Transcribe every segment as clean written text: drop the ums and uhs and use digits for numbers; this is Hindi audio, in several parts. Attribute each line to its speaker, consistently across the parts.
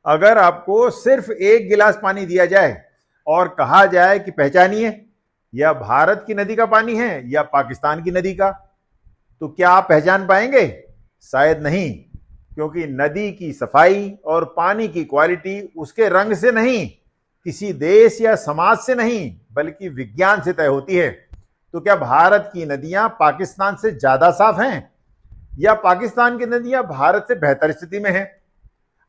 Speaker 1: अगर आपको सिर्फ एक गिलास पानी दिया जाए और कहा जाए कि पहचानिए यह भारत की नदी का पानी है या पाकिस्तान की नदी का, तो क्या आप पहचान पाएंगे? शायद नहीं, क्योंकि नदी की सफाई और पानी की क्वालिटी उसके रंग से नहीं, किसी देश या समाज से नहीं, बल्कि विज्ञान से तय होती है। तो क्या भारत की नदियां पाकिस्तान से ज्यादा साफ हैं या पाकिस्तान की नदियां भारत से बेहतर स्थिति में हैं?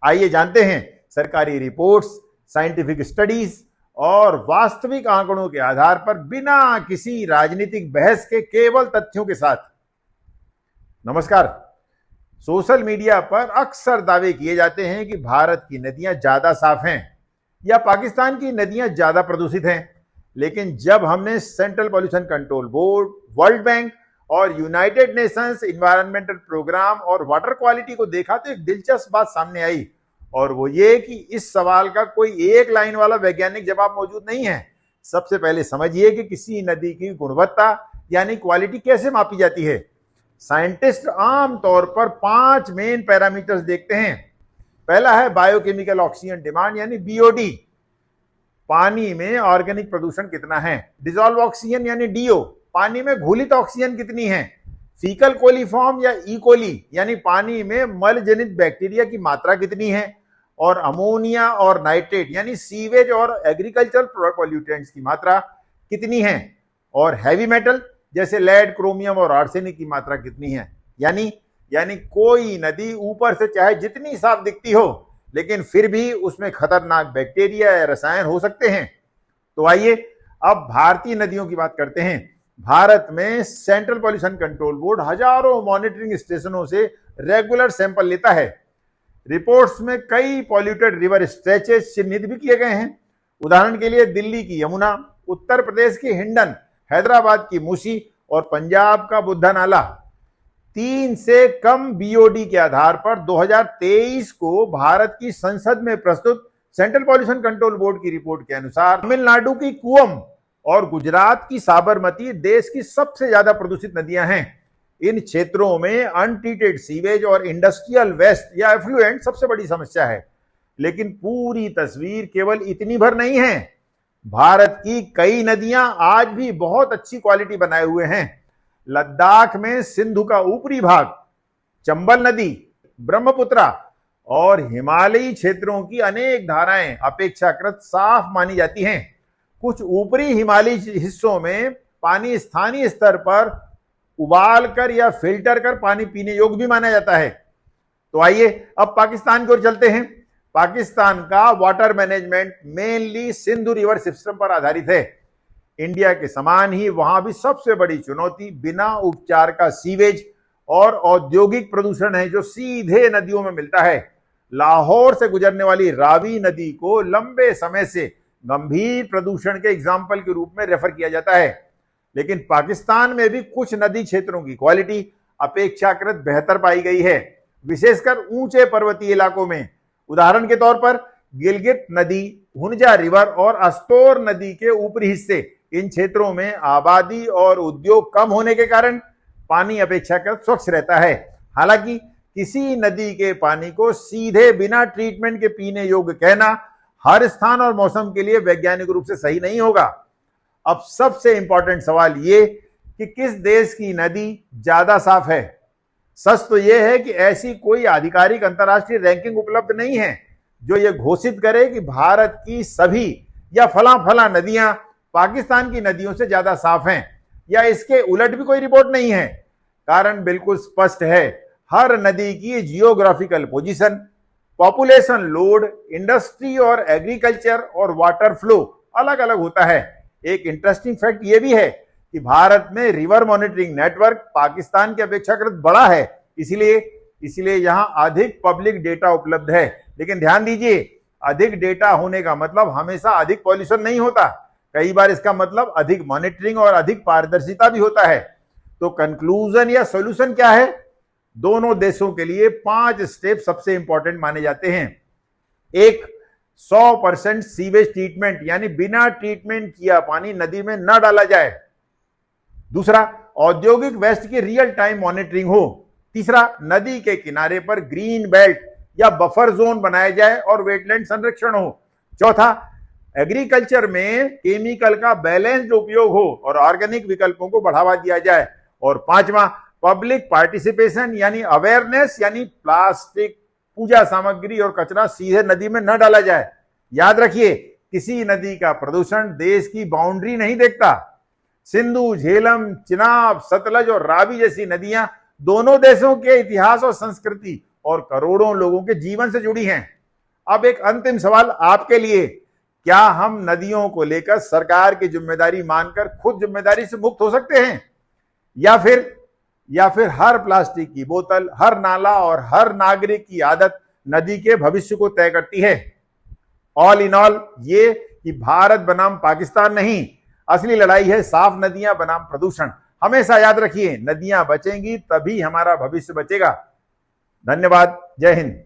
Speaker 1: आइए जानते हैं सरकारी रिपोर्ट्स, साइंटिफिक स्टडीज और वास्तविक आंकड़ों के आधार पर बिना किसी राजनीतिक बहस के केवल तथ्यों के साथ। नमस्कार। सोशल मीडिया पर अक्सर दावे किए जाते हैं कि भारत की नदियां ज्यादा साफ हैं या पाकिस्तान की नदियां ज्यादा प्रदूषित हैं, लेकिन जब हमने central pollution control board, world bank और यूनाइटेड नेशंस इन्वायरमेंटल प्रोग्राम और वाटर क्वालिटी को देखा तो एक दिलचस्प बात सामने आई, और वो ये कि इस सवाल का कोई एक लाइन वाला वैज्ञानिक जवाब मौजूद नहीं है। सबसे पहले समझिए कि किसी नदी की गुणवत्ता यानी क्वालिटी कैसे मापी जाती है। साइंटिस्ट आमतौर पर 5 मेन पैरामीटर्स देखते हैं। पहला है बायोकेमिकल ऑक्सीजन डिमांड यानी बीओडी, पानी में ऑर्गेनिक प्रदूषण कितना है। डिसॉल्व ऑक्सीजन यानी डीओ, पानी में घुलित ऑक्सीजन कितनी है। फीकल कोलीफॉर्म या इकोली यानी पानी में मल जनित बैक्टीरिया की मात्रा कितनी है। और अमोनिया और नाइट्रेट यानी सीवेज और एग्रीकल्चरल पॉल्यूटेंट्स की मात्रा कितनी है। और हैवी मेटल जैसे लेड, क्रोमियम और आर्सेनिक की मात्रा कितनी है। यानी कोई नदी ऊपर से चाहे जितनी साफ दिखती हो, लेकिन फिर भी उसमें खतरनाक बैक्टीरिया या रसायन हो सकते हैं। तो आइए अब भारतीय नदियों की बात करते हैं। भारत में सेंट्रल पॉल्यूशन कंट्रोल बोर्ड हजारों मॉनिटरिंग स्टेशनों से रेगुलर सैंपल लेता है। रिपोर्ट्स में कई पॉल्यूटेड रिवर स्ट्रेचेस चिन्हित भी किए गए हैं। उदाहरण के लिए दिल्ली की यमुना, उत्तर प्रदेश की हिंडन, हैदराबाद की मूसी और पंजाब का बुद्धा नाला। 3 से कम बीओडी के आधार पर 2023 को भारत की संसद में प्रस्तुत सेंट्रल पॉल्यूशन कंट्रोल बोर्ड की रिपोर्ट के अनुसार तमिलनाडु की कुवम और गुजरात की साबरमती देश की सबसे ज्यादा प्रदूषित नदियां हैं। इन क्षेत्रों में अनट्रीटेड सीवेज और इंडस्ट्रियल वेस्ट या एफ्लुएंट सबसे बड़ी समस्या है। लेकिन पूरी तस्वीर केवल इतनी भर नहीं है। भारत की कई नदियां आज भी बहुत अच्छी क्वालिटी बनाए हुए हैं। लद्दाख में सिंधु का ऊपरी भाग, चंबल नदी, ब्रह्मपुत्रा और हिमालयी क्षेत्रों की अनेक धाराएं अपेक्षाकृत साफ मानी जाती हैं। कुछ ऊपरी हिमालयी हिस्सों में पानी स्थानीय स्तर पर उबाल कर या फिल्टर कर पानी पीने योग्य भी माना जाता है। तो आइए अब पाकिस्तान की ओर चलते हैं। पाकिस्तान का water management mainly Sindhu river system पर आधारित है। इंडिया के समान ही वहां भी सबसे बड़ी चुनौती बिना उपचार का सीवेज और औद्योगिक प्रदूषण है, जो सीधे नदियों में मिलता है। लाहौर से गुजरने वाली रावी नदी को लंबे समय से गंभीर प्रदूषण के एग्जाम्पल के रूप में रेफर किया जाता है। लेकिन पाकिस्तान में भी कुछ नदी क्षेत्रों की क्वालिटी अपेक्षाकृत बेहतर पाई गई है, विशेषकर ऊंचे पर्वतीय इलाकों में। उदाहरण के तौर पर गिलगित नदी, हुंजा रिवर और अस्तोर नदी के ऊपरी हिस्से, इन क्षेत्रों में आबादी और उद्योग कम होने के कारण पानी अपेक्षाकृत स्वच्छ रहता है। हालांकि किसी नदी के पानी को सीधे बिना ट्रीटमेंट के पीने योग्य कहना हर स्थान और मौसम के लिए वैज्ञानिक रूप से सही नहीं होगा। अब सबसे इंपॉर्टेंट सवाल ये कि किस देश की नदी ज्यादा साफ है। सच तो यह है कि ऐसी कोई आधिकारिक अंतर्राष्ट्रीय रैंकिंग उपलब्ध नहीं है जो यह घोषित करे कि भारत की सभी या फला फला नदियां पाकिस्तान की नदियों से ज्यादा साफ हैं, या इसके उलट भी कोई रिपोर्ट नहीं है। कारण बिल्कुल स्पष्ट है। हर नदी की geographical position, population load, industry और एग्रीकल्चर और वाटर फ्लो अलग अलग होता है। एक इंटरेस्टिंग फैक्ट यह भी है कि भारत में रिवर मॉनिटरिंग नेटवर्क पाकिस्तान की अपेक्षाकृत बड़ा है, इसलिए यहां अधिक पब्लिक डेटा उपलब्ध है। लेकिन ध्यान दीजिए, अधिक डेटा होने का मतलब हमेशा अधिक पॉल्यूशन नहीं होता। कई बार इसका मतलब अधिक मॉनिटरिंग और अधिक पारदर्शिता भी होता है। तो कंक्लूजन या सॉल्यूशन क्या है? दोनों देशों के लिए 5 स्टेप सबसे इंपॉर्टेंट माने जाते हैं। एक, 100% सीवेज ट्रीटमेंट, यानी बिना ट्रीटमेंट किया पानी नदी में न डाला जाए। दूसरा, औद्योगिक वेस्ट की रियल टाइम मॉनिटरिंग हो। तीसरा, नदी के किनारे पर ग्रीन बेल्ट या बफर जोन बनाया जाए और वेटलैंड संरक्षण हो। चौथा, एग्रीकल्चर में केमिकल का बैलेंस्ड उपयोग हो और ऑर्गेनिक विकल्पों को बढ़ावा दिया जाए। और पांचवा, पब्लिक पार्टिसिपेशन यानी अवेयरनेस, यानी प्लास्टिक, पूजा सामग्री और कचरा सीधे नदी में न डाला जाए। याद रखिए, किसी नदी का प्रदूषण देश की बाउंड्री नहीं देखता। सिंधु, झेलम, चिनाब, सतलज और रावी जैसी नदियां दोनों देशों के इतिहास और संस्कृति और करोड़ों लोगों के जीवन से जुड़ी हैं। अब एक अंतिम सवाल आपके लिए, क्या हम नदियों को लेकर सरकार की जिम्मेदारी मानकर खुद जिम्मेदारी से मुक्त हो सकते हैं, या फिर हर प्लास्टिक की बोतल, हर नाला और हर नागरिक की आदत नदी के भविष्य को तय करती है? ऑल इन ऑल, ये कि भारत बनाम पाकिस्तान नहीं, असली लड़ाई है साफ नदियां बनाम प्रदूषण। हमेशा याद रखिए, नदियां बचेंगी तभी हमारा भविष्य बचेगा। धन्यवाद। जय हिंद।